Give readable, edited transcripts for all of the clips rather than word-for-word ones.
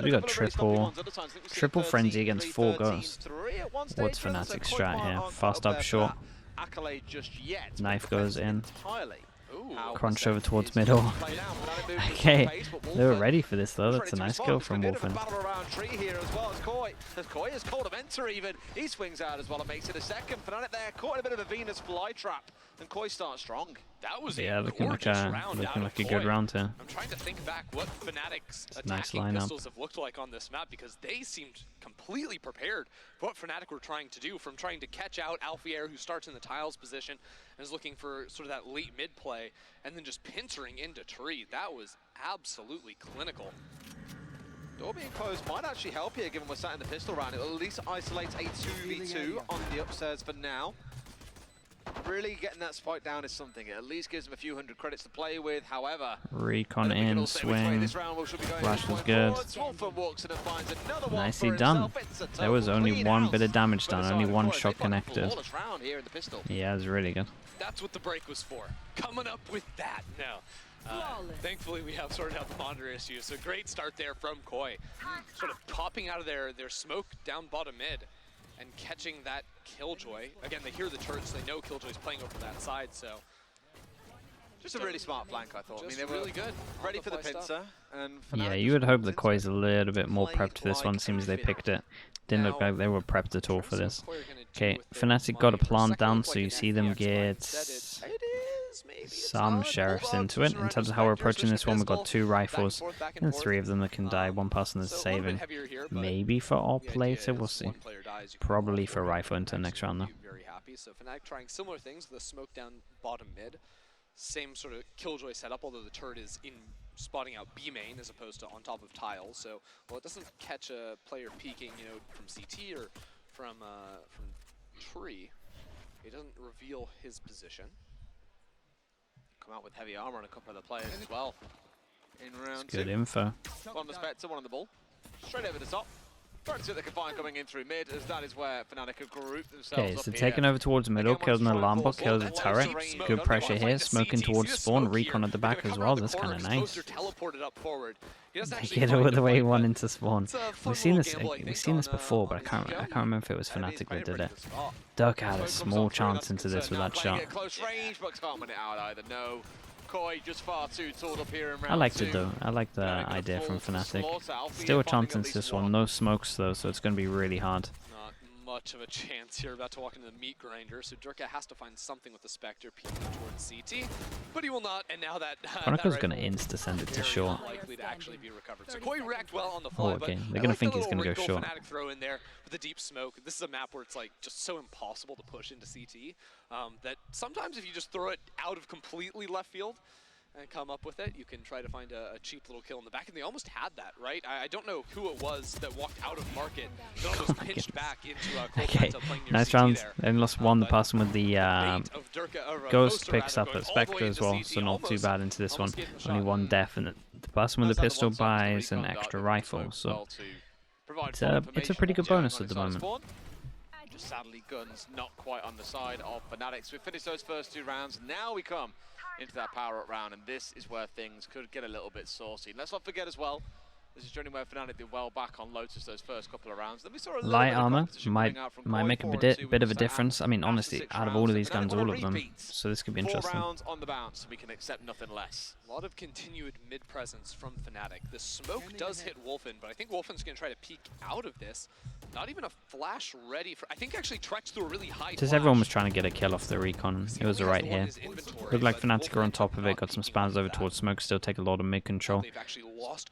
We got triple frenzy against 4 ghosts. What's Fnatic's strat here? Fast up short. Knife goes in. Crunch over towards middle. Okay, they were ready for this though. That's a nice kill from Wolfen. He swings out as well and makes it a second. Fnatic there caught in a bit of a Venus flytrap, and Koi starts strong. That was looking like a good round here. I'm trying to think back what Fnatic's nice attacking pistols have looked like on this map, because they seemed completely prepared for what Fnatic were trying to do, from trying to catch out Alfier, who starts in the tiles position and is looking for sort of that late mid play, and then just pincering into tree. That was absolutely clinical. Door being closed might actually help here, given we're sat in the pistol round. It will at least isolate a 2v2 on the upstairs for now. Really getting that spike down is something. It at least gives them a few hundred credits to play with. However, recon in, swing. Flash was good. Nicely done. There was only one bit of damage done, only one shot connected. Yeah, it was really good. That's what the break was for. Coming up with that now. Thankfully, we have sorted out the monitor issue. So great start there from Koi. Sort of popping out of their smoke down bottom mid and catching that Killjoy. Again, they hear the turrets, they know Killjoy's playing over that side, so. Just a really smart flank, I thought. I mean, they were really good. Ready for the pincer. And yeah, you would hope the Koi's a little bit more prepped for this one. Seems they picked it. Didn't look like they were prepped at all for this. Okay, Fnatic got a plant down, so you see them get some sheriffs into it. In terms of how we're approaching this one, we've got 2 rifles and 3 of them that can die. One person is saving. Maybe for op later, we'll see. Probably for rifle into the next round though. So Fnatic trying similar things with a smoke down bottom mid. Same sort of Killjoy setup, although the turret is in spotting out B main as opposed to on top of tiles. So while it doesn't catch a player peeking, you know, from CT or from tree, it doesn't reveal his position. Come out with heavy armor on a couple of the players as well. In round 2. Good info. One on the Spectre, one on the ball. Straight over the top. First they can find coming in through mid, as that is where Fnatic have grouped themselves. Okay, so taking over towards middle, kills an alarm bot, kills a turret. Good pressure here, smoking towards spawn, recon at the back as well. That's kind of nice. They get all the way one into spawn. We've seen this before, but I can't remember if it was Fnatic that did it. Duck had a small chance into this with that shot. Close range, but can't win it out either. No. Koi just far too tall up here in round I liked 2. it though. I like the idea from Fnatic. Still a chance into this one. No smokes though, so it's going to be really hard. Not much of a chance here. About to walk into the meat grinder, so Durka has to find something with the Spectre peeking towards CT, but he will not. And now that Chronicle's going to insta send it to short. Likely to actually be recovered. So Koi react well on the fly. Oh, okay. They're going to think he's going to go short. Fnatic throw in there with the deep smoke. This is a map where it's like just so impossible to push into CT that sometimes if you just throw it out of completely left field and come up with it, you can try to find a cheap little kill in the back, and they almost had that, right? I don't know who it was that walked out of market, but almost pinched back into okay, nice round. They lost one. The person with the Ghost picks up at Spectre as well, so not too bad into this one. Only one death, and the person with the pistol buys an extra rifle, so it's a pretty good bonus at the moment. Just sadly, guns not quite on the side of Fnatic. So we finished those first 2 rounds. Now we come into that power-up round, and this is where things could get a little bit saucy. And let's not forget as well, this is journey where Fnatic did well back on Lotus those first couple of rounds. Then we saw a light armor might make a bit of a difference. I mean, honestly, out of all of these guns, all of them. So this could be interesting. 4 rounds on the bounce, we can accept nothing less. A lot of continued mid-presence from Fnatic. The smoke does hit Wolfen, but I think Wolfen's going to try to peek out of this. Not even a flash ready for... I think actually Trex threw a really high Just everyone was trying to get a kill off the recon. It was right here. Looked like Fnatic are on top of it, got some spams over towards smoke, still take a lot of mid control.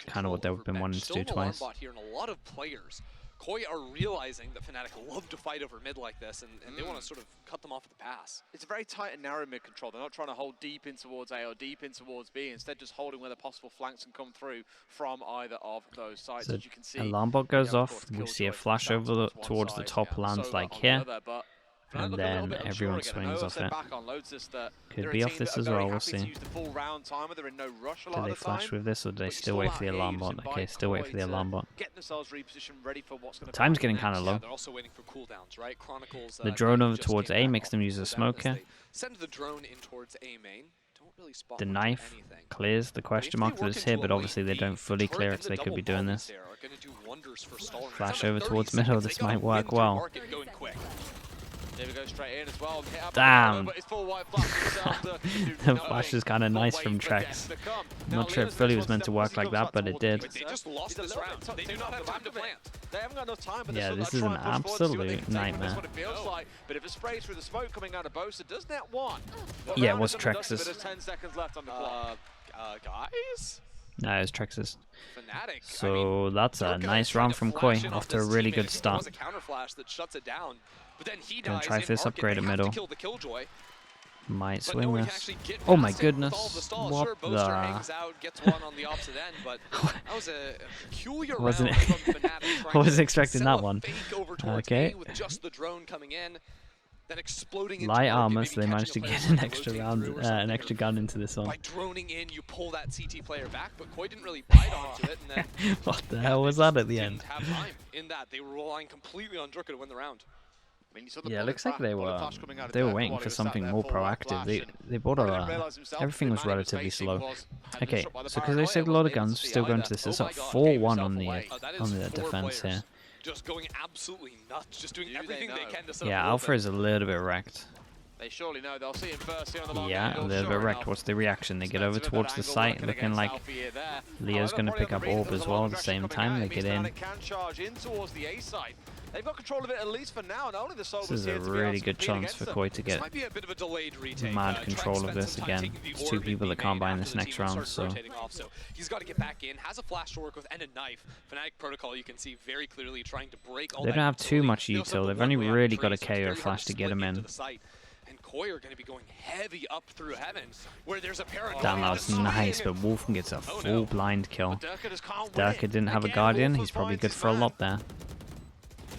Kind of what they've been wanting to do twice. Here, and a lot of players, Koi are realizing that Fnatic love to fight over mid like this, and they want to sort of cut them off at the pass. It's a very tight and narrow mid control. They're not trying to hold deep in towards A or deep in towards B. Instead, just holding where the possible flanks can come through from either of those sides. So as you can see, alarm bot goes off. We see a flash over towards the top lands like here. And then everyone swings off it. Could be off this as well, we'll see. Do they flash with this, or do they still wait for the alarm bot? Okay, still wait for the alarm bot. Time's getting kind of low. The drone over towards A makes them use a smoke here. Send the drone in towards A main. Don't really spot The much knife anything. clears the question mark that is here, but obviously they don't fully clear it, so they could be doing this. Flash over towards middle, this might work well. There we go, straight in as well. Damn. But it's full white flash himself. The flash is kind of nice from Trex. I'm not sure it fully was meant to work like that, but it did. They just lost this round. They do not have time to plant. They haven't got enough time. But Yeah, this is an absolute nightmare. That's what it feels like. But if it sprays through the smoke coming out of Boasters, does net one? Yeah, it was Trex's. There's 10 seconds left on the clock. Guys? No, it's Trex's. Fnatic. So that's a nice round from Koi, off to a really good start. It was a counter flash that shuts it down. But then he Gonna dies try in for this market. upgrade They at have to middle. kill the Killjoy, Might but swing no one can this. actually get Oh my past it with all goodness. the stalls. What Sure, Boaster hangs the... out, gets one on the opposite end, but that was a peculiar Wasn't round it? from Fnatic. I wasn't expecting sell that a one. fake over towards Okay. A with just the drone coming in, then exploding into Light market, armor, maybe so they catching managed to a player get trying an to extra rotate round, through or an something, extra or gun into this one. by droning in, you pull that CT player back, but Koi didn't really bite onto it, and then What the hell was that at the didn't end? have time in that. They were relying completely on Drucker to win the round. I mean, you saw the Yeah, it bullet looks like they bullet were flash coming out of they were Dirk waiting while for he was sat something there, more full white proactive. flash, and They bought probably didn't a realise himself everything the was man he relatively facing slow. was- had Okay, been shot by the so because they paranoia, saved a wasn't lot of able to guns, see still going either. to this. Oh It's my at God, 4-1 gave on the himself away. That is 4 defense players here. just going absolutely nuts, just doing Do they everything they know? can to set Yeah, up a Alpha is a little bit wrecked. They surely know. They'll see him first here on the long Yeah, a angle. little Sure bit wrecked. enough. What's the reaction? They get over Expensive at towards that the angle, site, working looking against like Alfie here there. Leo's However, going to probably pick up the reason Orb there's as a lot well of at the aggression same coming out, time. it They means get in. Fnatic can charge in towards the A side. They've got control of it at least for now, and only the Soul This is a really good chance for Koi to This get might be a bit of a delayed retake. mad Trex control of spent this some time again. taking the It's two orb in people B that can't main buy in after this the next team round, started so rotating off, so he's got to get back in. Has a flash to work with and a knife. Fnatic protocol, you can see very clearly trying to break all they that don't have too utility. much They also util. have They've the only one-way really on got a Trace, so KO it's very flash hard to get split him into in. the site. And Koi are going to be going heavy up through heaven, where there's a paranoia. Damn, that was nice, but Wolfen gets a full blind kill. But Durka just can't If win Durka it. didn't have a Again, Guardian, Wolfen he's probably finds good his for a man. lot there.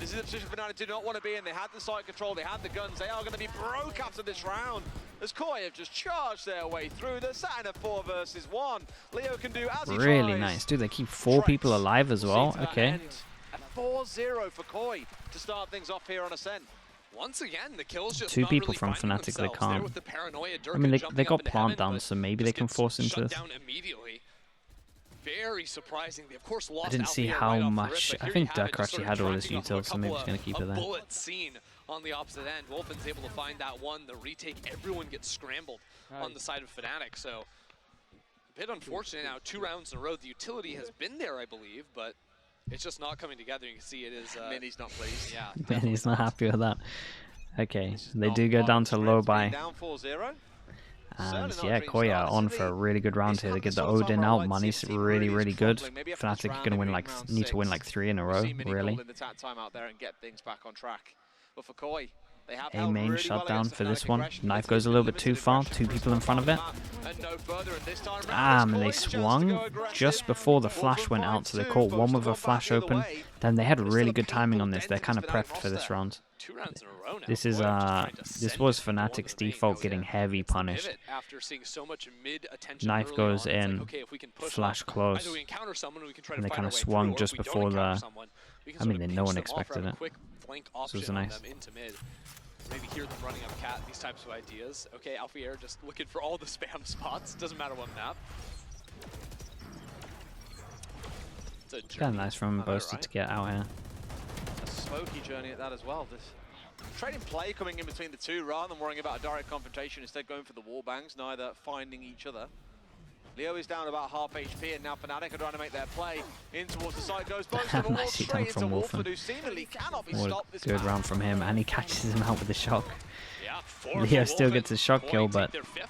This is a position Fnatic do not want to be in. They had the site control, they had the guns. They are going to be broke after this round. As Koi have just charged their way through. They're sat in a 4 versus 1. Leo can do as he Really tries. nice. Dude, they keep 4 people alive as well. Okay. A 4-0 for Koi to start things off here on Ascent. Once again, the kills just 2 not people really from finding Fnatic, they themselves there can't. with the paranoia. I mean, they jumping got up into plant heaven, down, but so maybe just they can gets force into shut this. down immediately. Very surprising. They of course lost I didn't see Alfie how right off the much. rip, but I here think you have it, Durka just actually sort of had all his tracking off a utils, so maybe couple he's going to keep of it there. bullet scene on the opposite end. Wolfen's able to find that one. The retake, everyone gets scrambled on the side of Fnatic. So a bit unfortunate now. 2 rounds in a row. The utility has been there, I believe, but it's just not coming together. You can see it is. Minnie's not pleased. Yeah. Man, he's not happy with that. Okay, they Not do go part down of to the low strength being buy. Down 4-0. And Certainly not yeah, a dream Koi start. are on It's for a the- really good round it's here. They not get the the sort of Odin time out. where Money's City really, is really good. crumbling. Maybe a first Fnatic are round going to in win being like, round need to win 6. like 3 in a We'll row, see Mini really. Gold in the time out there and get things back on track. But for Koi, they have A held main really shut well down against for the this Fnatic one. aggression. Knife It's goes a been little bit too limited far. aggression 2 for people in us front of it. and no further, and this time round Ah, it's and they Koi's chance to go swung aggressive. just before the flash went out, so they caught one with a flash open. Then they had really good timing on this. They're kind of prepped for this round. 2 rounds in a row now. This is Koi just trying to this send was it to go into Fnatic's the main. default getting heavy It's the punished. pivot after seeing so much mid-attention Knife early goes on. It's in, like, okay, if we can push flash up, close, either we encounter someone, we can try and to they fight kind our of way swung through, or just if we don't before encounter the. someone, we can I sort mean, of no pinch one them off or expected have a it. quick flank This was option on nice. them into mid. Maybe hear them running up cat, these types of ideas. Okay, Alfier just looking for all the spam spots. Doesn't matter what map. It's a Yeah, journey. nice from I know, Boasters right? to get out here. A smoky journey at that as well. This trading play coming in between the two rather than worrying about a direct confrontation, instead going for the wall bangs, neither finding each other. Leo is down about half HP, and now Fnatic are trying to make their play in towards the side. Goes both of the wall Nicely straight done into from Wolfen, Wolfen. who seemingly cannot be What stopped a this good match. round from him, and he catches him out with the shock. Yeah, 4 Leo for still Wolfen. gets a shot Koi kill, take but their 5th.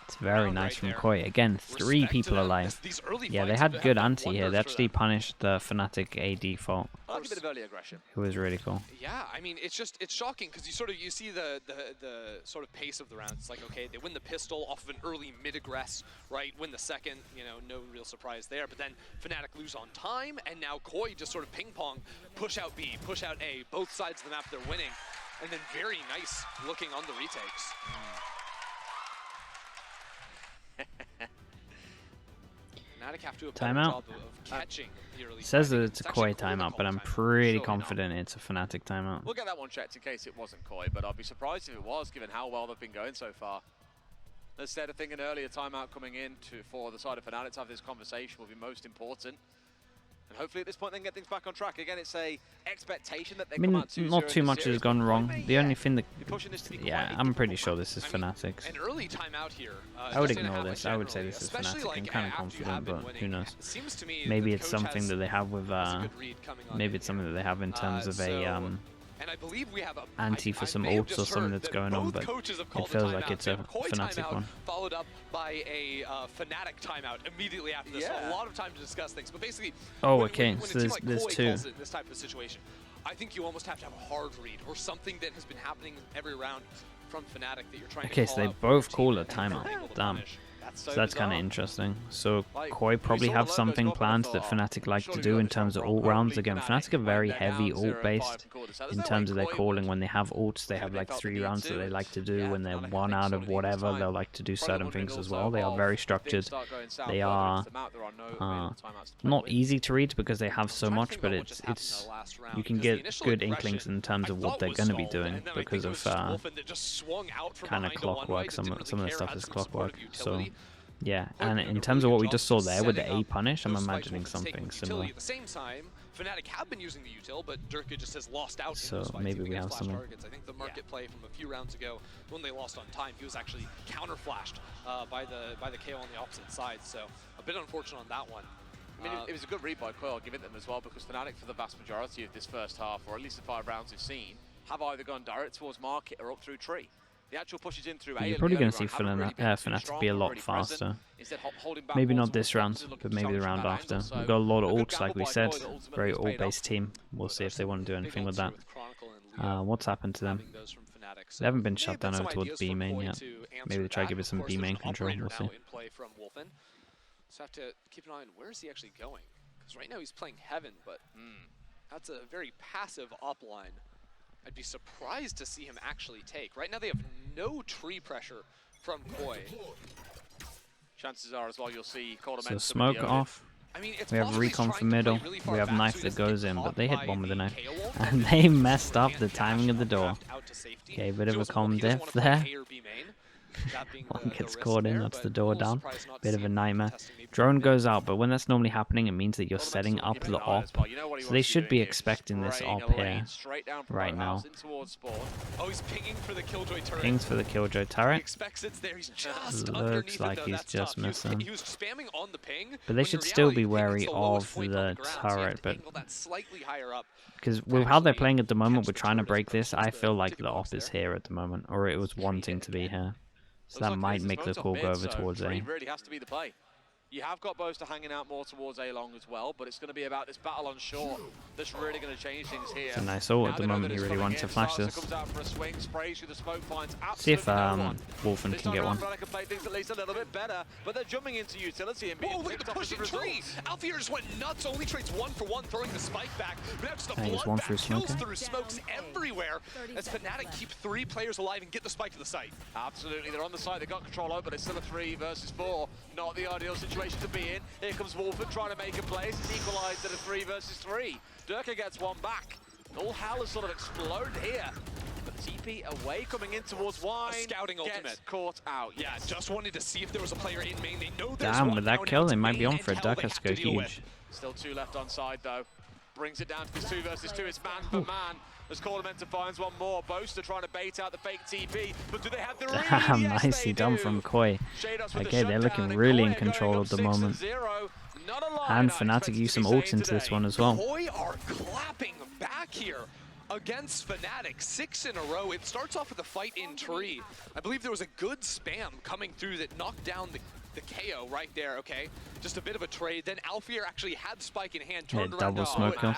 it's very round nice right from there. Koi. Again, 3 Respect to people them. alive. These early Yeah, they fights had have good done anti here. They wonders for actually them. punished the Fnatic AD fault. I like a bit of early aggression. It was really cool. Yeah, I mean, it's shocking because you see the sort of pace of the rounds. It's like, okay, they win the pistol off of an early mid-aggress, right? Win the second, you know, no real surprise there. But then Fnatic lose on time, and now Koi just sort of ping-pong, push out B, push out A, both sides of the map they're winning, and then very nice looking on the retakes. Fnatic have to have a better Timeout. job of catching the early It says that timing. it's a actually Koi Koi that timeout, but called I'm timeout. pretty Surely not. confident it's a Fnatic timeout. We'll get that one checked in case it wasn't Koi, but I'd be surprised if it was, given how well they've been going so far. As said, I think an earlier timeout coming in for the side of Fnatic to have this conversation will be most important. And hopefully at this point they can get things back on track. Again, it's a expectation that they come out 2-0 not too much has gone wrong. The only thing that... Yeah, I'm pretty sure this this is Fnatic's. An early timeout here. I would ignore this. I would say this is Fnatic. I'm kind of confident, but who knows? Maybe it's something that they have with... maybe it's something that they have in terms of a... And I believe we have a anti for some ults or something that's going on, but it feels like it's a Fnatic one. Followed up by a Fnatic timeout immediately after this. So a lot of time to discuss things, but basically, when so there's two. In this type of situation, I think you almost have to have a hard read or something that has been happening every round from Fnatic that you're trying to call so they both call a timeout. Damn. So that's kind of interesting. So Koi probably have something planned that Fnatic like to do in terms of ult rounds. Again, Fnatic are very heavy ult based in terms of their calling. When they have ults, they have like 3 rounds that they like to do. When they're 1 out of whatever, they'll like to do certain things as well. They are very structured. They are not easy to read because they have so much, but it's you can get good inklings in terms of what they're going to be doing because of kind of clockwork. Some of the stuff is clockwork. So yeah, and in terms of what we just saw there with the A punish, I'm imagining something similar. At the same time, Fnatic have been using the util, but Durka just has lost out. So maybe we have something. I think the market play from a few rounds ago, when they lost on time, he was actually counter flashed by the KO on the opposite side. So a bit unfortunate on that one. I mean, it was a good read by Koi, I'll give it them as well, because Fnatic, for the vast majority of this first half, or at least the 5 rounds we've seen, have either gone direct towards market or up through tree. The actual pushes in through You're probably going to see Fnatic be a lot faster. Maybe not this round, but maybe the round after. We've got a lot of ults, like we said. Very ult-based team. We'll see if they want to do anything with that. What's happened to them? They haven't been shut down over towards B main yet. Maybe they try to give it some B main control. We'll see. So have to keep an eye on where is he actually going. Because right now he's playing Heaven, but that's a very passive up line. I'd be surprised to see him actually take. Right now they have no tree pressure from Koi. Chances are as well you'll see So smoke off. I mean, we have recon for middle. We have knife that goes in, but they hit one with a knife. And they messed up the timing of the door. Okay, bit of a calm diff there. One gets caught in, that's the door down. Bit of a nightmare. Drone goes out, but when that's normally happening, it means that you're setting up the op. So they should be expecting this op here, right now. Oh, he's pinging for the Killjoy turret. Pings for the Killjoy turret. He expects it's there. He's just looks like he's just missing. He was spamming on the ping, but they should still be wary of the turret, but because with how they're playing at the moment, we're trying to break this. I feel like the op is here at the moment, or it was wanting to be here. So that might make the call go over towards A. Really has to be the play. You have got Boaster hanging out more towards A long as well, but it's going to be about this battle on short that's really going to change things here. It's a nice ult at the moment. He really wants to flash this. See if Wolfen can get one. But they're jumping into utility and being picked up as a result. Alfie just went nuts. Only trades 1-for-1, throwing the spike back. But that's the blood kills through smokes everywhere as Fnatic keep 3 players alive and get the spike to the site. Absolutely, they're on the site. They got control over, but it's still a 3 versus 4. Not the ideal situation to be in. Here comes Wolfen trying to make a play. It's equalized at a 3 versus 3. Durka gets one back. All hell has sort of exploded here. But TP away coming in towards Wine. A scouting ultimate. Caught out. Yeah, just wanted to see if there was a player in main. They know there's Damn, with that kill, they might be on for it. Durka's go huge. Still 2 left on side though. Brings it down to this 2 versus 2. It's man for man. As Corlamenta finds one more. Boaster trying to bait out the fake TP, but do they have the read? Yes, nicely done from Koi. Okay, they're looking really in control at the moment. And Fnatic use some ults into this one as well. Koi are clapping back here against Fnatic 6 in a row. It starts off with a fight in tree. I believe there was a good spam coming through that knocked down the KO right there, okay? Just a bit of a trade. Then Alfier actually had spike in hand, turned around double smoke kill.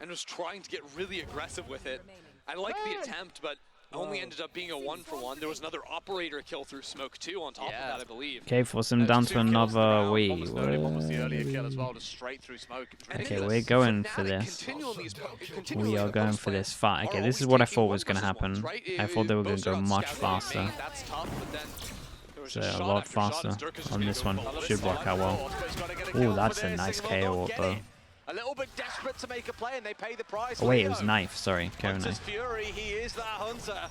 And was trying to get really aggressive with it. I like the attempt, but only ended up being a 1-for-1. There was another operator kill through smoke too on top of that, I believe. Okay, force him down to another Okay, we're going for this. We are going for this fight. Okay, this is what I thought was going to happen. I thought they were going to go much faster. So a lot faster on this one. Should work out well. Ooh, that's a nice KO though. A little bit desperate to make a play and they pay the price. Oh wait, it was knife, sorry. KO knife. Fury, he is that hunter.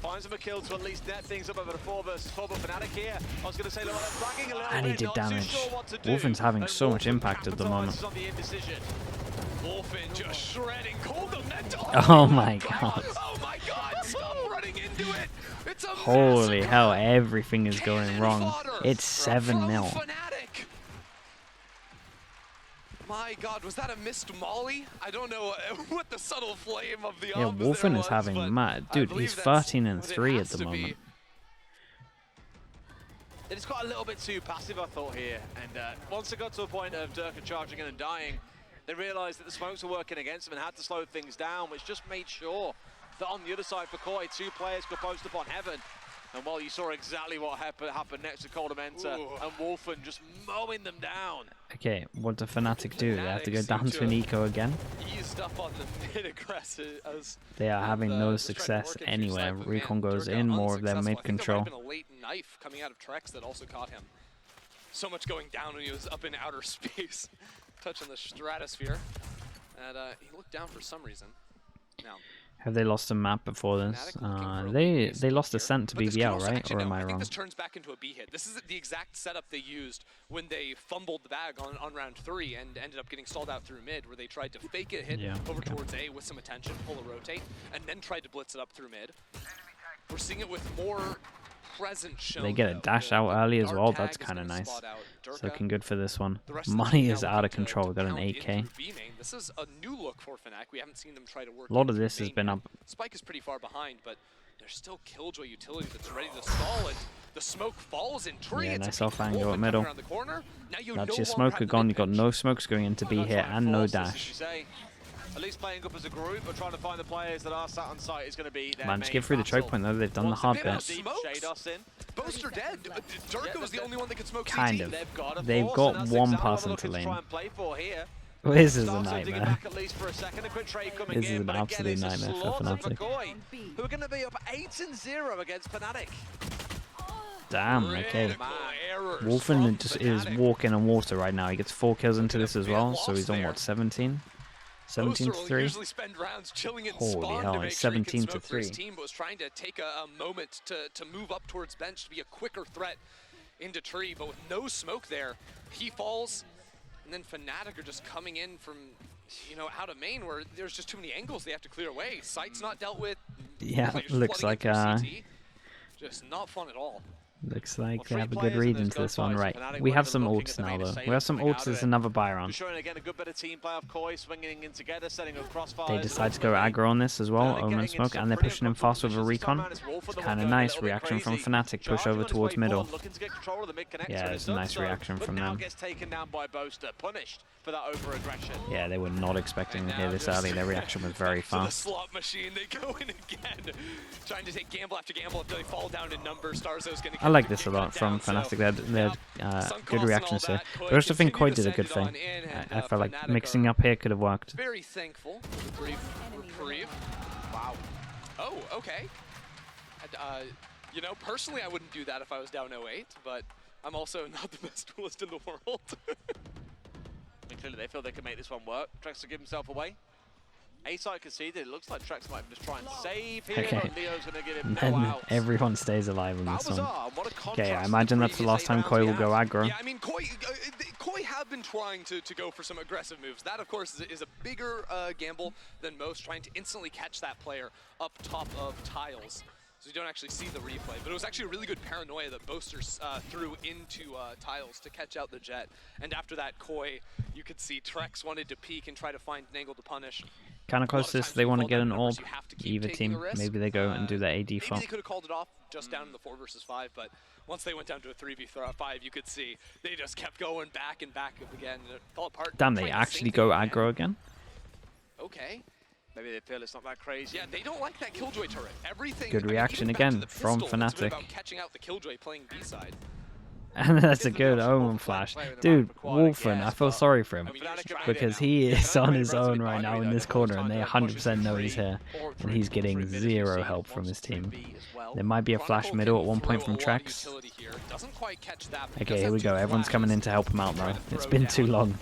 Finds him a kill to at least net things up over the 4 versus 4, but Fnatic here, I was going to say, look, they're flagging a little And he bit, did not too damage. sure what to do. Wolfen's having And so much Wolfen impact at the moment. capitalizes on the indecision. Wolfen just shredding cold mental. Oh my god. Oh my god, stop running into it. It's a Holy massacre. hell, everything is going Cannon wrong. fodder It's from 7-0. Fnatic. My god, was that a missed molly? I don't know what the subtle flame of the Yeah, arms there Wolfen was, is having but mad. I Dude, believe he's that's 13 and what it 3 at has the to be. moment. They just got a little bit too passive, I thought, here. And once they got to a point of Durka charging in and dying, they realized that the smokes were working against them and had to slow things down, which just made sure that on the other side for Koi, 2 players could post upon Heaven. And while you saw exactly what happened next to Coldamenta and Wolfen just mowing them down. Okay, what do Fnatic do? They have to go down to an eco again? Eased up on the mid aggressive as They are having no just trying to success work it through anywhere. side, but man, Recon goes Durka in, more of their unsuccessful. mid I think control. there might have been a late knife coming out of Trex that also caught him. So much going down when he was up in outer space, touching the stratosphere. And he looked down for some reason. Now, Have they lost a map before this? Fnatic looking for a They weakness lost here. Ascent to But this could BBL, also right? actually, Or am no, I I think wrong? this turns back into a B hit. This is the exact setup they used when they fumbled the bag on round 3 and ended up getting stalled out through mid, where they tried to fake a hit over towards A with some attention, pull a rotate, and then tried to blitz it up through mid. We're seeing it with more presence shown. They get a though. dash The out early as guard well. tag That's is kind of gonna nice. spot out It's Durka. looking good for this one. The rest of the Money team is now out of looking to control. We've got an pound in 8k. through B main. This is a new look for Fnatic. We haven't seen them try to work A lot in of through this has main been yet. up. Spike is pretty far behind, but there's still Killjoy utility that's ready to stall it. The smoke falls in tree. Yeah, It's nice a off peak angle Wolfen at middle. coming around the corner. Now you That's no your longer smoker have the gone. mid You've got pinch. no smokes going into B here and no Force this, as dash. you say. At least playing up as a group, but trying to find the players that are sat on site is going to be their Managed to main get through the choke battle. point though. They've done the Once hard again, bit. deep Smokes. shade us in. Boaster dead. Durka was the only one that could smoke Kind CT. of. They've got, a They've force, got and that's one exactly what pass they're into looking to lane. try and play for here. This is a Starts digging nightmare. back at least for a second. A quick trade coming This is in, an but again, absolute it's a nightmare for slaughter Fnatic. Koi, who are going to be up 8-0 against Fnatic. Damn, okay. Critical errors Wolfen from just is Fnatic. walking on water right now. He gets 4 kills into this as bit well, so he's on lost what, there. 17? 17 to Boaster will 3? usually spend rounds chilling in Holy spawn hell, to make it's sure he can 17 to smoke for his 3. team, but was trying to take a moment to move up towards bench to be a quicker threat into tree, but with no smoke there, he falls, and then Fnatic are just coming in from, you know, out of main where there's just too many angles they have to clear away. Sight's not dealt with. Yeah, Players looks flooding in like through CT. Just not fun at all. looks like they Well, have a 3 good players read in into those this one, gunfights. right? Fnatic We were have even some looking ults at the now main though. assailant We have some coming ults out of as it. another buy round. Just showing again a good bit of team play of Koi swinging in together, setting up crossfires. They and decide to go ultimately aggro on this as well, Fnatic Omen getting Smoke, into and they're pretty pushing him uncomfortable fast with a positions. This time recon. around it's Wolfen It's the one kind of going a nice little bit reaction from crazy. Fnatic, push Charging over on his towards way middle. forward, looking to get control of the mid connector, Yeah, and it's it's a done nice so, reaction but from now them. gets taken down by Boaster, punished for that over-aggression. Yeah, they were not expecting to hear this just early. Their reaction was very back to the fast. slot machine, they go in again, trying to take gamble after gamble until they fall down in numbers. Starzo's going to I like this a lot from Fnatic. They had good reactions here. But I also think Koi did a good thing. I felt like mixing up here could have worked. Very thankful for the brief reprieve. Wow. Oh, okay. And, you know, personally, I wouldn't do that if I was down 0-8, but I'm also not the best duelist in the world. I mean, clearly they feel they can make this one work. Trex to give himself away. A-side conceded. It looks like Trex might just try and save here, Okay. but Leo's going to give him no And outs. everyone stays alive in How this one. bizarre. What a Okay, I contrast to imagine the that's the previous last 8 time rounds Koi we will go had. aggro. Yeah, I mean, Koi have been trying to go for some aggressive moves. That, of course, is a bigger gamble than most, trying to instantly catch that player up top of tiles. So you don't actually see the replay. But it was actually a really good paranoia that Boasters threw into tiles to catch out the Jet. And after that, Koi, you could see Trex wanted to peek and try to find an angle to punish. Kind of close to this. They want to get an orb. You have to keep Either taking a team. risk. Maybe they go and do their AD Maybe farm. they could have called it off just down in the 4 versus 5, but once they went down to a 3v5, you could see they just kept going back and back again, and it fell apart. Damn, they Trying the actually same go thing aggro again? Okay. Maybe they feel it's not that crazy. Yeah, they don't like that Killjoy turret. Everything. Good I mean, reaction even back to again the from pistol, it's been Fnatic. about catching out the Killjoy playing B-side. And that's a good Omen flash. Dude, Wolfen, I feel sorry for him. Because he is on his own right now in this corner, and they 100% know he's here. And he's getting zero help from his team. There might be a flash middle at one point from Trex. Okay, here we go. Everyone's coming in to help him out now. It's been too long.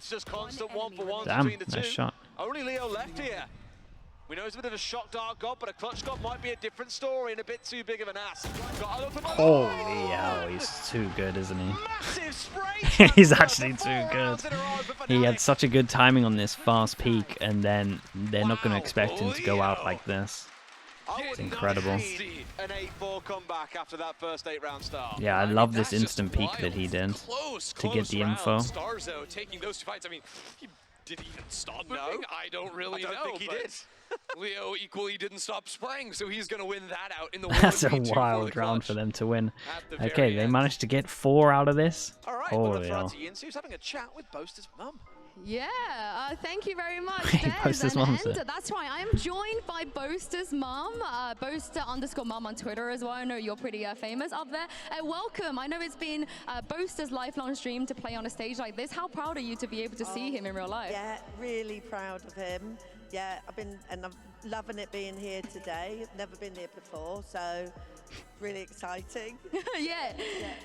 It's just constant one-for-ones Damn, between the two. nice shot. Only Leo left here. We know he's a bit of a shock dart god, but a clutch god might be a different story and a bit too big of an ass. Holy hell, he's too good, isn't he? Massive spray. He's actually too good. He had such a good timing on this fast peak, and then they're not going to expect him to go out like this. It's incredible. An 8-4 comeback after that first 8-round start. Yeah, I love this instant peek that he did to get the info. Starzo taking those 2 fights. I mean, did he even stop moving? I don't really know. I don't think he did. Leo equally didn't stop spraying, so he's going to win that out in the That's a wild round for them to win. Okay, they managed to get 4 out of this. All right, holy hell. Yinsu's having a chat with Boasters' mum. Yeah, thank you very much, Boasters' Des. mum, And that's right, I am joined by Boasters' mum, Boaster_mum on Twitter as well. I know you're pretty famous up there. Welcome. I know it's been Boasters' lifelong dream to play on a stage like this. How proud are you to be able to see him in real life? Yeah, really proud of him. Yeah, I'm loving it being here today. Never been here before, so really exciting. Yeah,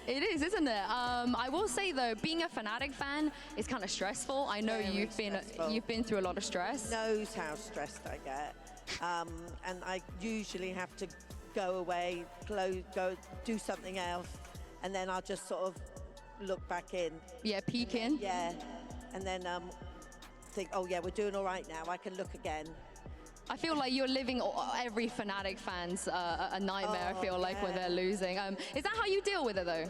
it is, isn't it? I will say though, being a Fnatic fan is kind of stressful. I know you've been through a lot of stress. Knows how stressed I get, and I usually have to go away, go do something else, and then I'll just sort of look back in. Yeah, peek in. Yeah, and then think, oh yeah, we're doing all right now. I can look again. I feel like you're living every Fnatic fan's a nightmare. I feel like when they're losing. Is that how you deal with it though?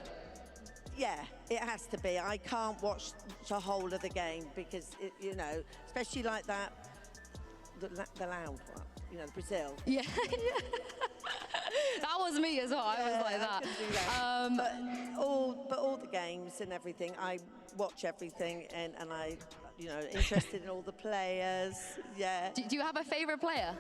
Yeah, it has to be. I can't watch the whole of the game because you know, especially like that, the loud one, you know, Brazil. Yeah, that was me as well. I was like that. But all the games and everything, I watch everything, and I, you know, interested in all the players. Yeah. Do you have a favorite player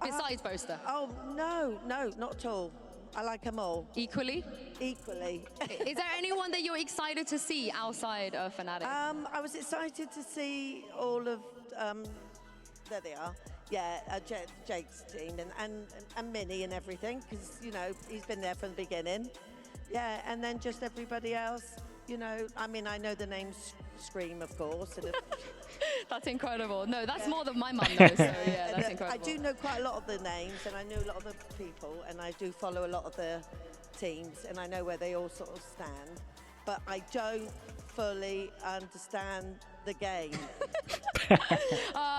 besides Boaster? Oh no, not at all. I like them all. Equally? Equally. Is there anyone that you're excited to see outside of Fnatic? I was excited to see all of, there they are. Yeah, Jake's team and Minnie and everything, because, you know, he's been there from the beginning. Yeah, and then just everybody else, you know, I mean, I know the names Scream, of course. And that's incredible. No, that's more than my mum knows, so yeah, that's incredible. I do know quite a lot of the names, and I know a lot of the people, and I do follow a lot of the teams, and I know where they all sort of stand, but I don't fully understand the game.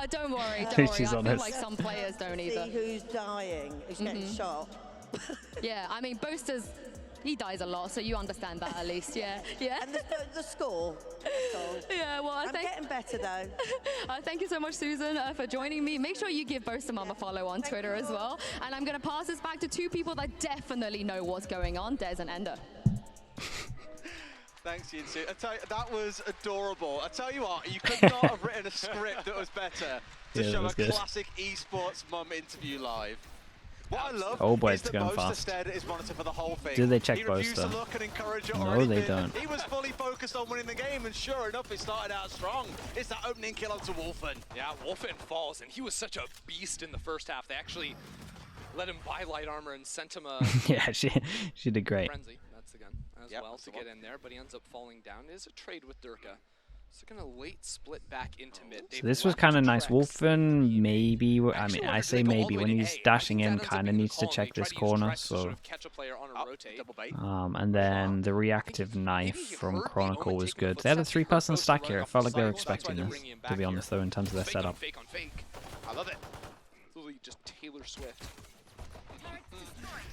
Don't worry. She's I honest. feel like some players don't either. See who's dying, who's getting shot. Yeah, I mean, Boasters, he dies a lot, so you understand that at least, yeah. And the score. Yeah, well, I'm getting better though. Thank you so much, Susan, for joining me. Make sure you give Boaster Mum a follow on Twitter as well. And I'm going to pass this back to 2 people that definitely know what's going on, Des and Ender. Thanks, Yinsu. I tell you, that was adorable. I tell you what, you could not have written a script that was better to show a classic esports mum interview live. What I love is that Boaster stared at his monitor for the whole thing. Do they check he refused Boaster? to look and encourage it or No, anything. they don't. He was fully focused on winning the game, and sure enough, he started out strong. It's that opening kill onto Wolfen. Yeah, Wolfen falls, and he was such a beast in the first half. They actually let him buy light armor and sent him a yeah, she did great. frenzy. That's the gun as well to get in there, but he ends up falling down. It is a trade with Durka. So gonna late split back into mid. So this was kind of nice. Wolfen, maybe, I mean, I say maybe, when he's dashing in, kind of needs to check this corner, so... and then the reactive knife from Chronicle was good. They had a 3-person stack here. I felt like they were expecting this, to be honest, though, in terms of their setup. I love it. Literally just Taylor Swift.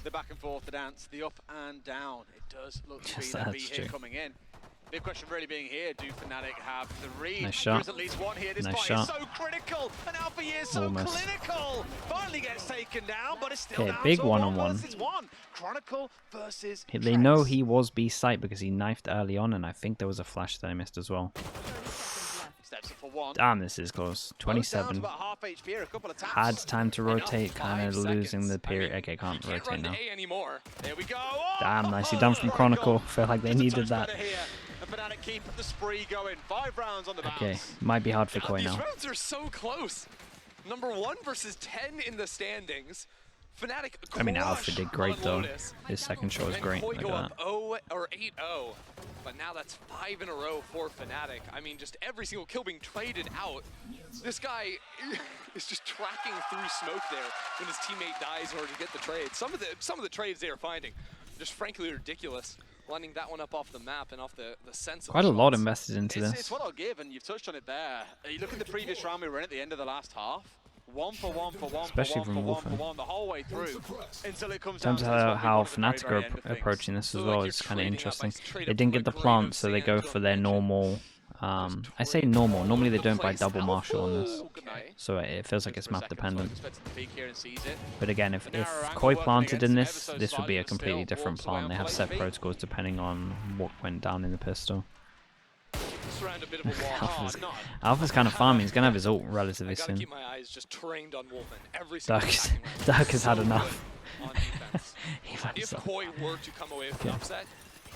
The back and forth, the dance, the up and down. It does look to be that beat here coming in. Big question really being here, do Fnatic have the read? Nice shot. There's at least one here. This Nice fight shot. is so critical, and Alpha Year is so clinical. Finally gets taken down, but it's still Okay, down big to one-on-one. 1v1. Chronicle versus They know he was B site because he knifed early on, and I think there was a flash that I missed as well. Steps up for one. Damn, this is close. 27. About half HP here, a couple of taps. Had time to rotate, kind of losing the period. Okay, can't rotate now. There we go. Damn, nicely done from Chronicle. Felt like they needed that. Fnatic keep the spree going. 5 rounds on the bounce. Okay, might be hard for Koi now. These rounds are so close. Number 1 versus 10 in the standings. Fnatic. I mean, Alpha did great though. His second shot was great. Look at that. 0 or 8-0. But now that's 5 in a row for Fnatic. I mean, just every single kill being traded out. This guy is just tracking through smoke there when his teammate dies in order to get the trade. Some of the trades they are finding just frankly ridiculous. Lining that one up off the map and off the sense of Quite a lot shots. invested into this. It's what I'll give, and you've touched on it there. You look at the previous round we were in at the end of the last half. 1 for 1 for 1 Especially for 1 from for 1 for Wolfen. 1 the whole way through until it comes In terms down of to how this one Fnatic very are end of things. approaching this as So, well like, is you're kind of trading up, interesting. like, trade They up didn't from get the a grain plant, of so they sand go to a for their mansion. normal. I say normal. Normally they don't buy double marshal on this, Okay. so it feels like it's map dependent. Peek here and sees it. But again, if Narrow angle Koi working planted in against this, him ever so this would be slightly, a but still completely different walks away plant. They on have full set HP. protocols depending on what went down in the pistol. Surround a bit of a wall. Alpha's, Oh, no. Alpha's kind of farming. He's gonna have his ult relatively I gotta soon. keep my eyes just trained on Wolfen. Every single Dark, attacking round. Dark has had So enough. good on defense. He finds If out. Koi were to come away with an upset,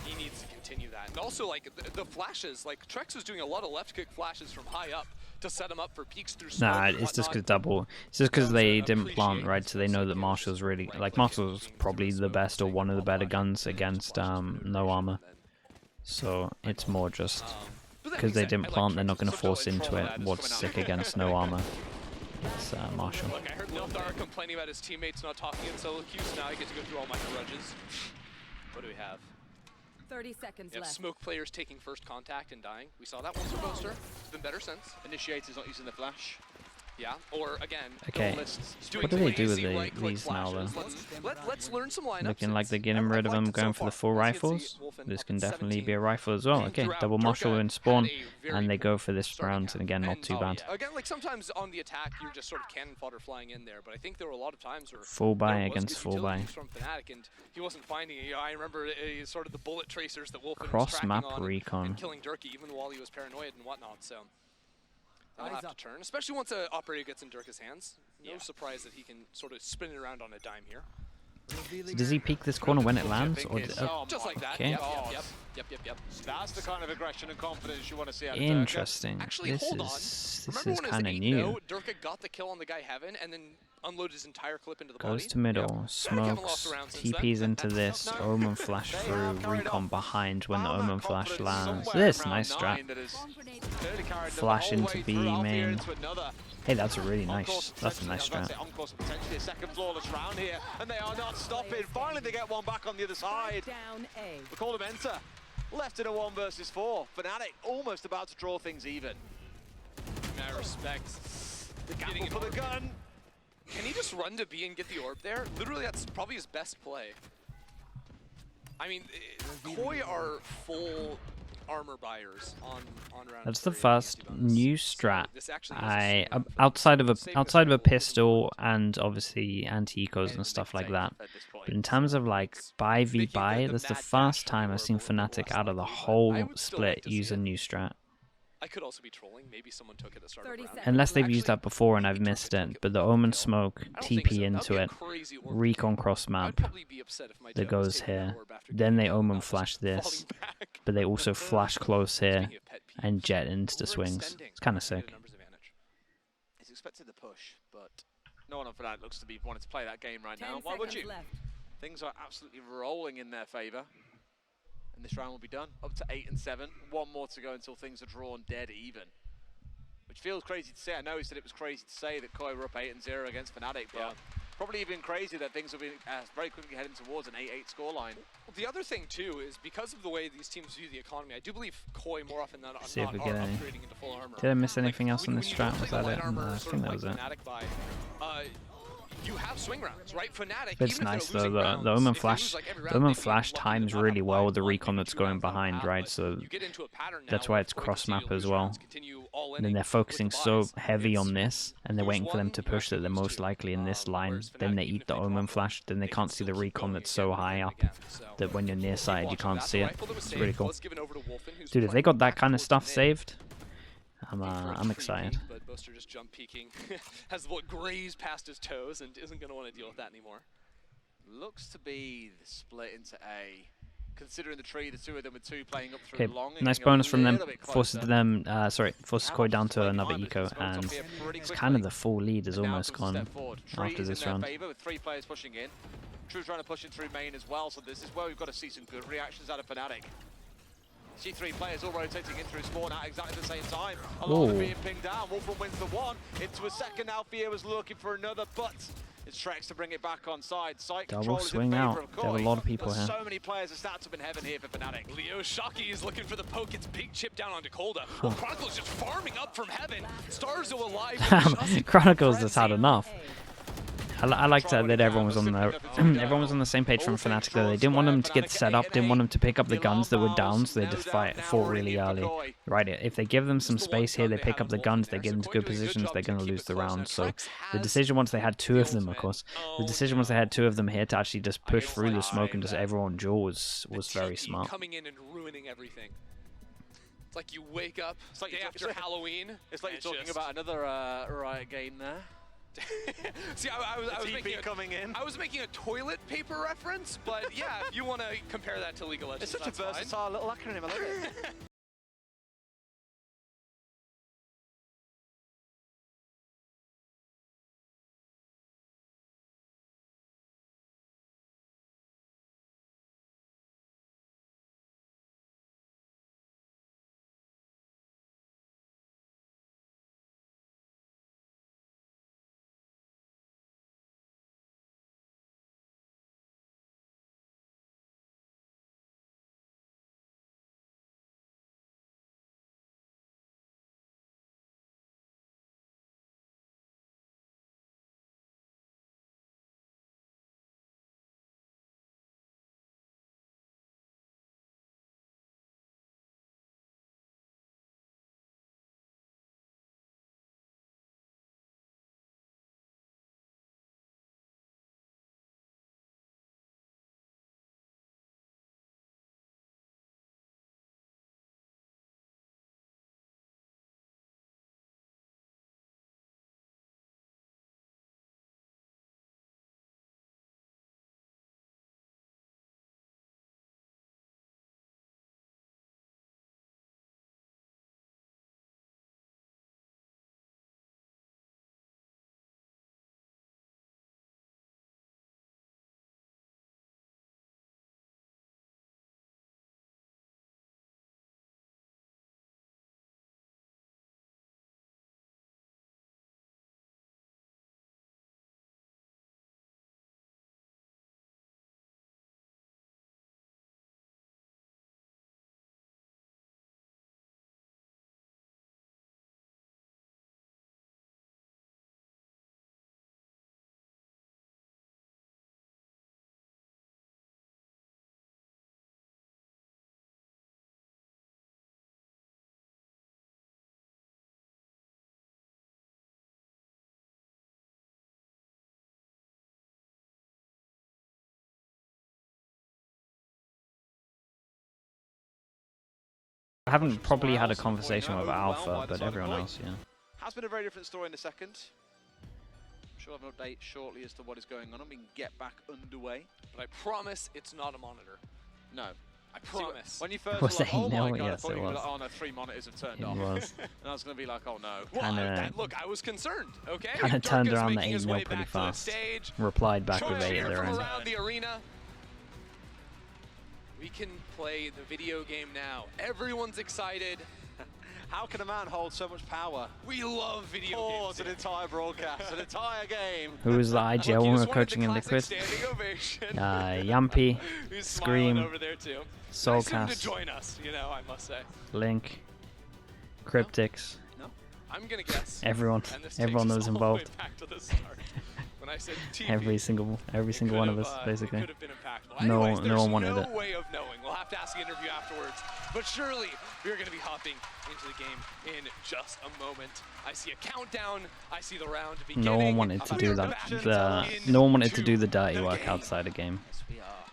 he needs to continue that. And also, like, the flashes, like, Trex is doing a lot of left kick flashes from high up to set him up for peeks through smoke. Nah, and it's just whatnot. because double. It's just because they didn't plant appreciate right, so they know that Marshall's really like Marshall's probably the best or one of the better guns against no armor. So it's more just But that because being they said, didn't I like plant, they're Trex's not going to subtle force and into troll it. that is What's coming out. sick against no armor? It's Marshall. Look, I heard Nildar complaining about his teammates not talking in solo queues. Now I get to go through all my grudges. What do we have? 30 seconds We have left. smoke players taking first contact and dying. We saw that once for Boaster. It's been better since. Initiator's not using the flash. Yeah, or again, Okay. Duelists doing What do they do with lazy right-click these now, flashes. though? Let's learn some lineups. Looking like they're It's- getting rid of I've them, liked it going so for the far. full As you can rifles. see, Wolfen This up can at definitely 17. be a rifle as well. And Okay, throughout, double Marshall Durka in had spawn, a very and they go for this starting round, count. and again, not And, too bad. Again, like sometimes on the attack, you're just sort of cannon fodder flying in there. But I think there were a lot of times where Full buy there was against good full utility buy. use from Fnatic, and he wasn't finding it. You know, I remember sort of the bullet tracers that Wolfen was Cross tracking map on recon. and killing Durka even while he was paranoid and whatnot. So that'll Eyes have up. to turn, especially once an operator gets in Durka's hands. No Yeah. surprise that he can sort of spin it around on a dime here. So does he peek this corner when it lands, or Just like that. Okay. Yep. That's the kind of aggression and confidence you want to see out of Durka. interesting? Actually, This hold on. is Remember when it was kind of 8-0, new. Durka got the kill on the guy Heaven and then unloaded his entire clip into the Goes body? to middle, Fnatic haven't lost smokes, a round since then. TPs into this, No. Omen flash They through, have carried recon on. behind when the Found that Omen flash confidence lands. somewhere This, in nice round strat. 9 that has clearly carried them Flash the whole into way B through. Alfie main. into another. Hey, that's a really On nice, course, that's a nice potentially, strat. on course, potentially a second flawless round here, and they are not stopping. Finally, they get one back on the other side. Down A. We call them enter. Left in a 1 versus 4. Fnatic almost about to draw things even. I respect The getting gamble an for the orb. gun. Can he just run to B and get the orb there? Literally, that's probably his best play. I mean, Koi are full armor buyers on round That's the 3 first anti-bonus. new So strat. this actually is a swing for Outside of Save a yourself. pistol and obviously anti-ecos and stuff like that. At this point. But in terms of like buy v Making buy, the that's the mad first dash on time the I've seen orb a little Fnatic less out of the likely, but I whole would still like split to see use a it. new strat. I could also be trolling. Maybe someone took it at the start 30 of the round. seconds. Unless they've used Actually, that before and I've maybe missed Durka it. took it But the without Omen kill. smoke, I don't think TP so. That'd into be a it, crazy orb to recon take. cross I'd map. probably be upset if my That Jet was goes taking that here. orb after Then getting they it, Omen not just flash this, falling back. but they also flash close here Speaking of pet peeves, and jet into the swings. overextending It's kind of to get a sick. numbers advantage. He's expected to push, but no one on Fnatic looks to be wanting to play that game right 10 now. Why would seconds you? left. Things are absolutely rolling in their favour. And this round will be done. Up to 8 and 7. One more to go until things are drawn dead even. Which feels crazy to say. I know he said it was crazy to say that Koi were up 8-0 against Fnatic, but Yeah. probably even crazy that things will be very quickly heading towards an 8-8 scoreline. Well, the other thing too is because of the way these teams view the economy, I do believe Koi more often than not See if are we get any. upgrading into full armor. Did I miss anything Like, else on when this you don't strat? Was play the that light it? armor No, I sort think of that was like it. Fnatic buy, you have swing rounds, right? Fnatic, It's even nice if they're though. losing The rounds, Omen if they flash, lose, like, every the round, Omen they'd be flash lucky times to not really have well with the one, recon maybe that's two going rounds out of behind, that, right? but So you get into a pattern now that's why where it's if Koi cross continue map to as lose well. rounds, continue all And then inning they're with the focusing so buys, heavy it's on this, and they're lose waiting for them one, to you push that actually they're lose most two. likely in this line. Whereas Then Fnatic, they even eat if the they Omen drop flash, then they they can't can see the still keep recon going that's again so and high again up and again. So that when you're near sighted you watching can't that, see the it. rifle that was It's saved really cool. was given over to Wolfen, who's Dude, if they playing got that back kind of towards stuff mid. saved, For a I'm tree excited. peek, but Boaster just jump peeking, has the ball grazed past his toes and isn't going to want to deal with that anymore. Looks to be split into A. Considering the tree, the two of them with two playing up through Okay, long. and nice getting a bonus from them. little bit Forces closer. them, forces Koi down to Playing another behind, but eco, it's smoked off and here pretty it's quickly. kind of the full lead is And now almost comes a step gone forward. after Tree's this in their round. favour with 3 players pushing in. True trying to push in through main as well, so this is where we've got to see some good reactions out of Fnatic. See 3 players all rotating in through spawn at exactly the same time. Along being pinged down. Wolfram wins the 1. Into a second. Alfia was looking for another, but it's Trex to bring it back on side. Site Double control is swing in out. favor of There are a Koi, lot of people but here. so many players are stacked up in heaven here for Fnatic. Leo Shockey is looking for the poke. It's big chip down onto Colda. Well, Chronicles just farming up from heaven. Stars are alive. Chronicles just had enough. I liked that everyone was on the same page from Fnatic though. They didn't want them to get set up, didn't want them to pick up the guns that were down, so they just fought really early. Right, if they give them some space here, they pick up the guns, they get into good positions, they're going to lose the round. So the decision once they had 2 of them, of course, the decision once they had 2 of them here to actually just push through the smoke and just everyone duel was very smart. Coming in and ruining everything. It's like you wake up day after Halloween. It's like you're talking about another Riot game there. See, I was making a toilet paper reference, but yeah, if you want to compare that to League of Legends, It's such a versatile little acronym, I love it. I haven't probably had a conversation with Alpha, but everyone else, yeah. Has been a very different story in the second. I'm sure I'll have an update shortly as to what is going on and we can get back underway. But I promise it's not a monitor. No. I promise. When you first Was were like, it? oh my No, god, yes, I thought it you were was. like, oh no, 3 monitors have turned It off. was. And I was going to be like, oh no. Well, look, I was concerned, okay? Kinda turned Durka's around the making his 8-0 way pretty back to the fast. stage. Replied back with Charge 8 here at their from end. around the arena. We can play the video game now. Everyone's excited. How can a man hold so much power? We love video Pause games. an entire broadcast, an entire game. Who was the IGL Look, you when we just were wanted coaching the in classic Liquid? standing ovation. Yumpy, Who's Scream, smiling over there too. Nice of him to Soulcast, join us, you know, I must say. Link, Cryptix, I'm gonna guess. everyone And this everyone takes was us all the way involved. back to the start. When I said TV, Every single one of us, it basically. could have been impactful. No- Anyways, no there's one wanted no it. way of knowing. We'll have to ask the interview afterwards. But surely we are going to be hopping into the game in just a moment. I see a countdown. I see the round beginning. No one wanted to do that. No one wanted to do the dirty work outside the game, Yes, we are.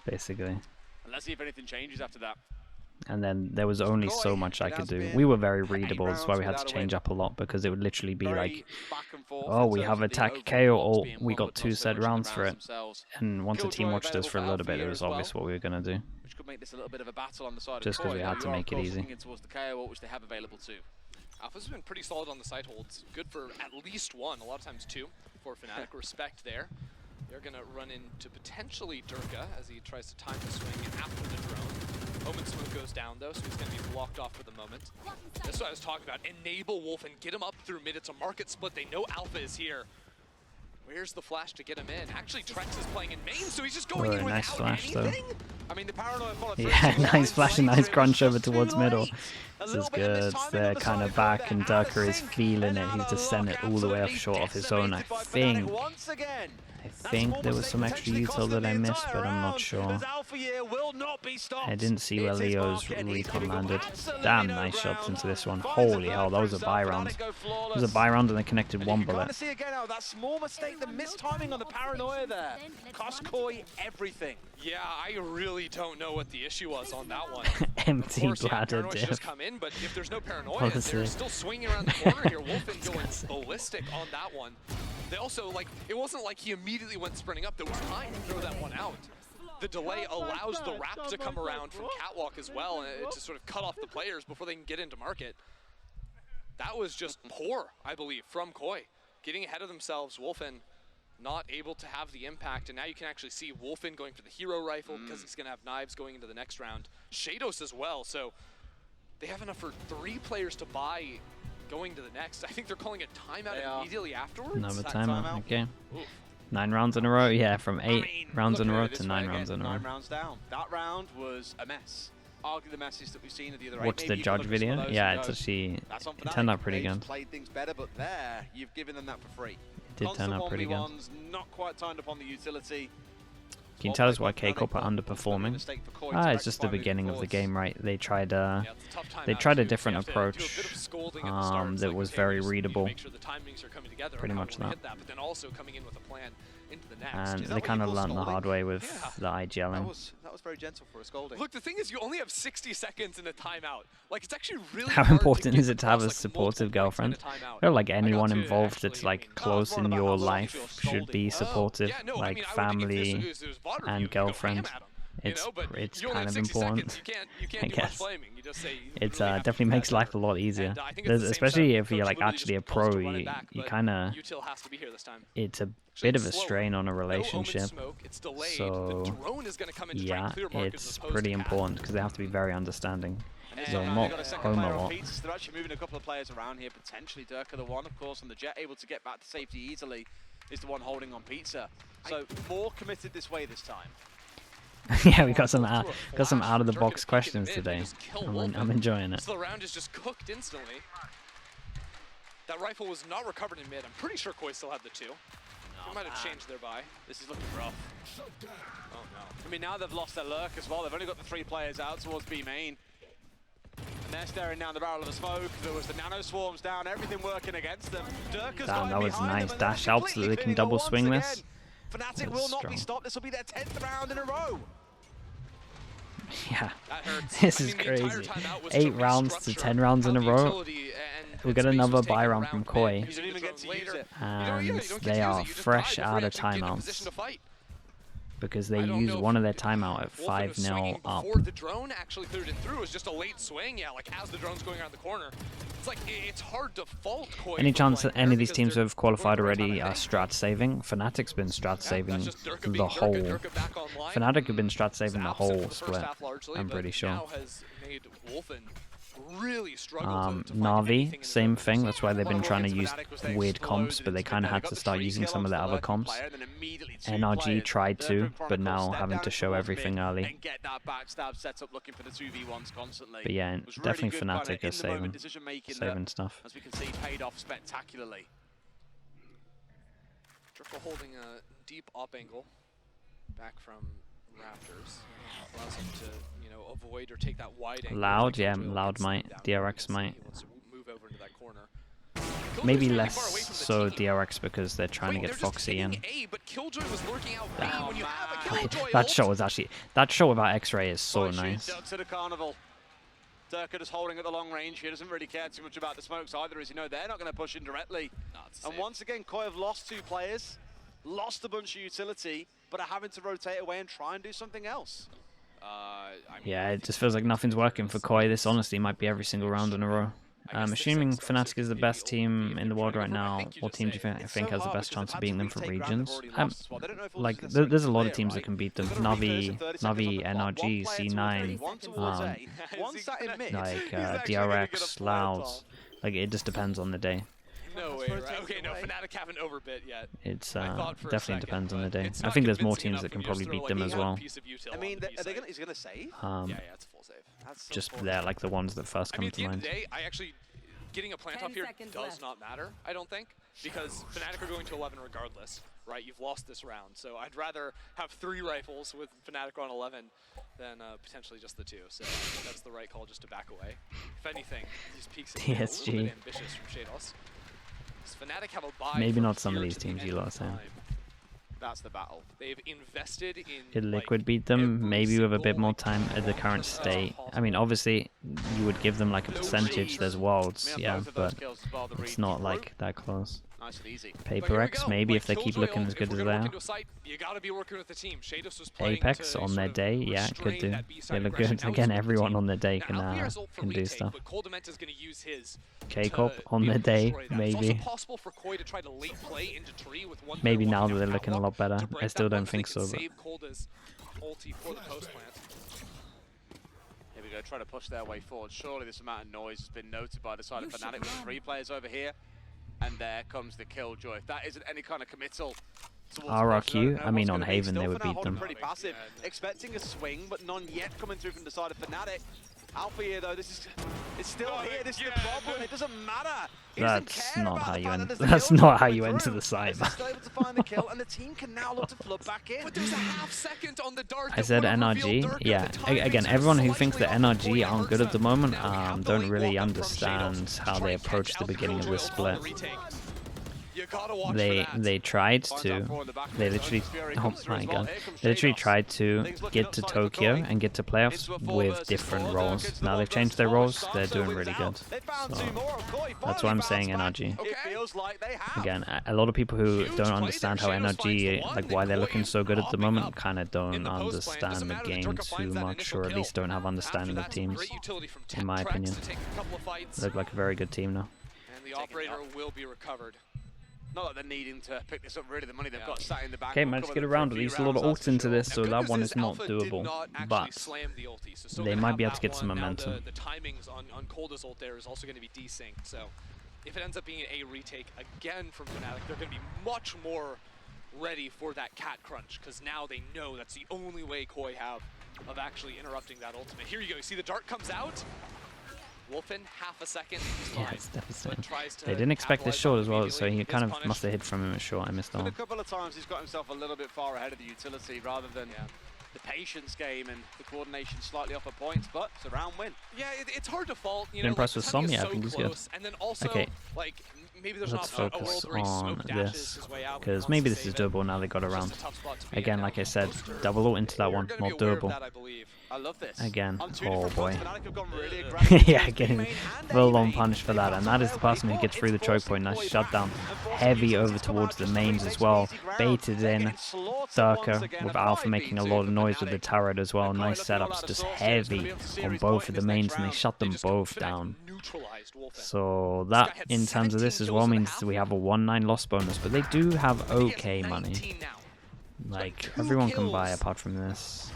basically. And let's see if anything changes after that. And then there was only so much I could do. We were very readable, that's why we had to change up a lot, because it would literally be like, oh, we have attack KO, or we got 2 set rounds for it. And once a team watched us for a little bit, it was obvious what we were going to do. Which could make this a little bit of a battle on the side Just of 'cause we Koi. had to You are, make of it course, easy. looking towards the KO, which they have available too. Alpha's been pretty solid on the side holds. Good for at least 1, a lot of times 2 for Fnatic. Respect there. They're going to run into potentially Durka as he tries to time the swing after the drone. Omen smoke goes down though, so he's going to be blocked off for the moment. That's what I was talking about. Enable Wolf and get him up through mid. It's a market split. They know Alpha is here. Where's the flash to get him in? Actually, Trex is playing in main, so he's just going in without nice flash, anything. though. I mean, the paranoia follow Yeah, nice flash and nice crunch over towards middle. This is good. They're kind of back, and Durka is feeling it. He's just sent it all the way up short of his own, I think. I think there was some extra util that I missed, but I'm not sure. I didn't see where Leo's recon landed. Damn, nice shots into this one. Holy hell, that was a buy round. It was a buy round and they connected one bullet. See again how that small mistake, the mistiming on the paranoia there, cost Koi everything. Yeah, I really don't know what the issue was on that one. Empty Of course, bladder paranoia should diff. just come in, but if there's no paranoia, Honestly. they're still swinging around the corner here. Wolfen going ballistic on that one. They also, like, it wasn't like he immediately went sprinting up. There was time to throw that one out. The delay allows the wrap to come around from Catwalk as well, and to sort of cut off the players before they can get into market. That was just poor, I believe, from Koi. Getting ahead of themselves, Wolfen not able to have the impact, and now you can actually see Wolfen going for the hero rifle because he's going to have knives going into the next round. Shados as well, so they have enough for 3 players to buy going to the next. I think they're calling a timeout immediately afterwards. Another timeout, okay. 9 rounds in a row, yeah, from 8 rounds in a row to 9 rounds in a row. 9 rounds down. That round was a mess. Arguably the message that we've seen at the other end. Watch the judge video. Yeah, it's actually, it turned out pretty good. Played things better, but there, you've given them that for free. It did turn out pretty good. Not quite timed upon the utility. Can you tell us why K-Corp are underperforming? It's just the beginning of the game, right? They tried a different approach that was very readable. Pretty much that. And they kind of learned the hard way with the IGLing. That was very gentle for a scolding. Look, the thing is, you only have 60 seconds in a timeout. Like, it's actually really How hard important to is get it to have a across, like, supportive multiple points in girlfriend? a timeout. I feel like I got anyone to involved that's actually, like close in your life should be supportive, Yeah, no, I like mean, I would think if family this was VOD review, and you go ham girlfriend. at 'em, you know, but It's you only kind have of 60 important. seconds. You can't I do much guess. blaming. You just say you It's really have to definitely do makes better. life a lot easier. And I think it's the same Especially setup. if you're Coach like really actually a just wants to pro, run it back, you but kind of, util has to be here this time. it's a So bit of a slower. strain on a No Omen relationship. smoke, it's delayed. So The drone is going to come in to try yeah, and clear markets as it's opposed pretty to Cat. important because they have to be very understanding. And They'll they've not got a second home player a on lot. Peters. They're actually moving a couple of players around here, potentially Durka the one, of course, and the Jet able to get back to safety easily is the one holding on Pizza. So more committed this way this time. Yeah, we got some out of the box questions today. I'm enjoying it. So the round is just cooked instantly. That rifle was not recovered in mid. I'm pretty sure Koi still had the 2. They might have changed their buy. This is looking rough. Oh no. I mean, now they've lost their lurk as well. They've only got the 3 players out towards B main. And they're staring down the barrel of the smoke. There was the nano swarms down, everything working against them. Durka's Damn, that was behind nice. them, and Dash they're out so that they can completely double pinning swing once this. again. Fnatic That's will not be strong. stopped. This will be their 10th round in a row. Yeah, That hurts. this I is mean, the entire crazy. timeout was 8 to rounds to restructure 10 rounds in a how the row. utility and We'll get space another was taken buy round around from mid. Koi. Using You don't even the get drone to use later. it. And You don't get they to are use it. You just fresh die out of before you actually get in a position timeouts to fight. because they I don't use know one if of their timeout at Wolfen was 5-0 swinging up. before the drone actually cleared it through. It was just a late swing. Yeah, like as the drone's going around the corner. It's like it's hard to fault Koi. Any from chance playing that any there of these because teams they're have qualified going for a already time are and strat saving? Fnatic's been strat that's saving just Durka the being whole. Durka back online. Fnatic have been strat saving the Absent whole for the first split. half largely, I'm but pretty sure. now has made Wolfen really struggle to find Navi, anything in same the thing. That's why they've One been of trying to Wolfen's use Fnatic was they weird comps, exploded but they into kind mid. of They had got to the start 3 using kill some of onto the the other lurking comps. player, and then immediately 2 NRG players. tried Durka to, and but Chronicle now step having down to show towards everything mid early. and get that backstab set up looking for the 2v1s constantly. But yeah, It was really definitely good kind of Fnatic are in-the-moment decision-making that, saving stuff. as we can see, paid off spectacularly. Driftle holding a deep up angle back from Raptors. Allows him to, avoid or take that wide angle. Loud, Like yeah, Killjoy Loud gets might, down. DRX He might. wants to move over into that corner. Maybe Killjoy's less really far away from the so team. DRX because they're trying to Wait, get they're just Foxy in. hitting A, but Killjoy was lurking out B. When you have a Killjoy That ult, shot was actually, that shot about X-Ray is so Boy, nice. shoots to the Carnival. Durka just holding at the long range. He doesn't really care too much about the smokes either, as you know, they're not going to push in directly. And once again, Koi have lost 2 players, lost a bunch of utility, but are having to rotate away and try and do something else. Yeah, it just feels like nothing's working for Koi. This honestly might be every single round in a row. Assuming Fnatic is the best team in the world right now, what team do you think has the best chance of beating them for regions? Like, there's a lot of teams that can beat them. Navi, NRG, C9, like DRX, Louds. Like, it just depends on the day. No way, right? Okay, no, Fnatic haven't overbid yet. It's definitely depends on the day. I think there's more teams that can probably beat them as well. I mean, he's gonna save. Yeah, it's a full save. Just they're like the ones that first come to mind. At the end of the day, I actually getting a plant off here does not matter, I don't think, because Fnatic are going to 11 regardless, right? You've lost this round, so I'd rather have 3 rifles with Fnatic on 11 than potentially just the 2. So I think that's the right call, just to back away. If anything, these peaks have been a little bit ambitious from Shados. Fnatic have a buy. Maybe not some of these teams you lost in. That's the battle. They've invested in. Did Liquid beat them? Maybe with a bit more time at the current state. I mean, obviously, you would give them like a percentage. There's worlds, yeah, but it's not like that close. Nice and easy. Paper X, maybe if they keep looking as good as they are. You gotta be working with the team. Shados was Apex on their day, yeah, could do. They look good. Again, everyone on their day can do stuff. K-Corp on their day, maybe. Maybe now that they're looking a lot better. I still don't think so, but. Here we go, trying to push their way forward. Surely this amount of noise has been noted by the side of Fnatic with 3 players over here. And there comes the Killjoy. If that isn't any kind of committal RRQ, I mean on Haven they would beat them. Pretty passive, expecting a swing, but none yet coming through from the side of Fnatic. Alpha here though, it's still here, this is the problem, it doesn't matter. That's not how you enter. That's not how you enter the site. Still able to find the kill, and the team can now look to flood back in. But there's a half-second on the dart. I said NRG. Yeah. Again, everyone who thinks that NRG aren't good at the moment don't really understand how they approach the beginning of the split. They tried to. They literally. Oh my god. They literally tried to get to Tokyo and get to playoffs with different roles. Now they've changed their roles. They're doing really good. So that's why I'm saying NRG. Again, a lot of people who don't understand how NRG, like why they're looking so good at the moment, kind of don't understand the game too much, or at least don't have understanding of teams. In my opinion, they look like a very good team now. And the operator will be recovered. Not that they're needing to pick this up, really. The money they've got sat in the bank. Okay, managed to get around. At least a lot of ults into this, so that one is not doable. But they might be able to get some momentum. The timings on Colda's ult there is also going to be desynced. So if it ends up being a retake again from Fnatic, they're going to be much more ready for that cat crunch, because now they know that's the only way Koi have of actually interrupting that ultimate. Here you go. You see the dart comes out. Wolfen, half a second. Yeah, it's devastating. They didn't expect this short as well, so he kind of must have hit from him at short. I missed on. A couple of times he's got himself a little bit far ahead of the utility rather than the patience game, and the coordination slightly off at points, but it's a round win. Yeah, it's hard to fault. You know, impressed with some, yeah, I think he's good. And then also, okay, like, maybe there's let's not focus a world on this, because maybe this is doable now they got around. Again, like I said, double ult into that one, not doable. I love this. Again, oh boy. Yeah, getting full on punish for that, and that is the person who gets through the choke point. Nice shutdown, heavy over towards the mains as well, baited in. Durka with Alpha making a lot of noise with the turret as well. Nice setups, just heavy on both of the mains, and they shut them both down. So that, in terms of this as well, means we have a 1-9 loss bonus, but they do have okay money. Like, everyone can buy apart from this.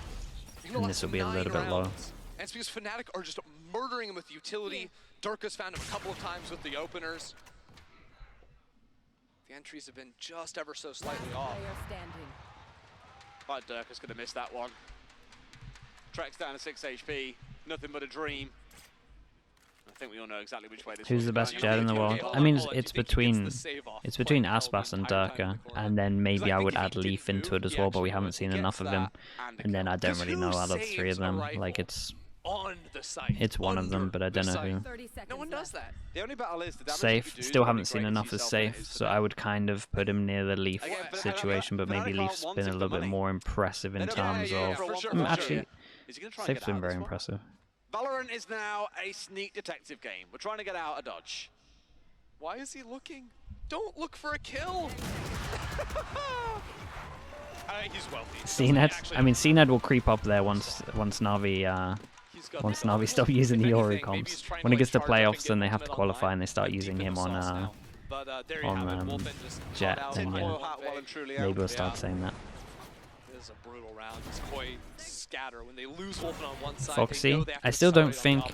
And this will be a little bit low. And it's because Fnatic are just murdering him with utility. Durka's found him a couple of times with the openers. The entries have been just ever so slightly off. But Durka's going to miss that one. Trek's down to 6 HP. Nothing but a dream. I think we all know exactly which way this Who's the best Jett in the world? I mean, it's between Aspas and Durka, and then maybe I would add Leaf into it as well, but we haven't seen enough of him. And then I don't really know out of the 3 of them. Like, it's one of them, but I don't know who. No one does that. The only battle is the Safe. Still haven't seen enough as Safe, so I would kind of put him near the Leaf situation, but maybe Leaf's been a little bit more impressive in terms of... actually, Safe's been very impressive. Valorant is now a sneak detective game. We're trying to get out of dodge. Why is he looking? Don't look for a kill. He's wealthy. CNED? I mean, CNED will creep up there once Na'Vi Once Navi stop using the Ori comps. When it gets to playoffs, then they have to qualify and they start using him on Jet. Then yeah, maybe we'll start saying that. This is a brutal round. It's quite scatter when they lose Wolfen on one side. Foxy, I still think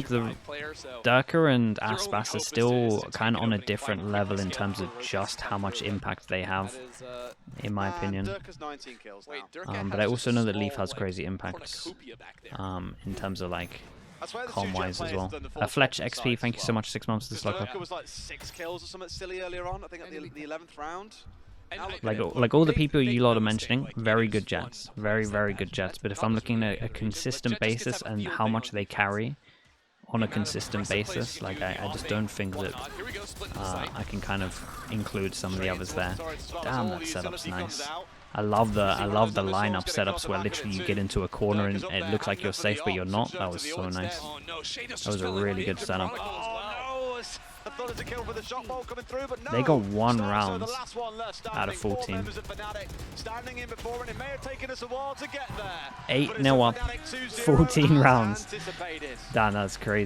the Durka and Aspas are still kind of on a different level in terms of just how much impact they have, in my opinion. But I also know that Leaf has crazy impacts in terms of like comm-wise as well. Fletch XP, thank you so much. 6 months to Slugger. Durka was like 6 kills or something silly earlier on, I think at the 11th round. Like all the people you lot are mentioning, very good Jets, very good Jets. But if I'm looking at a consistent basis and how much they carry on a consistent basis, like I just don't think that I can kind of include some of the others there. Damn, that setup's nice. I love the lineup setups where literally you get into a corner and it looks like you're safe but you're not. That was so nice. That was a really good setup. They got 1 round out of 14. 8-0 up, 14 rounds. Damn, that's crazy.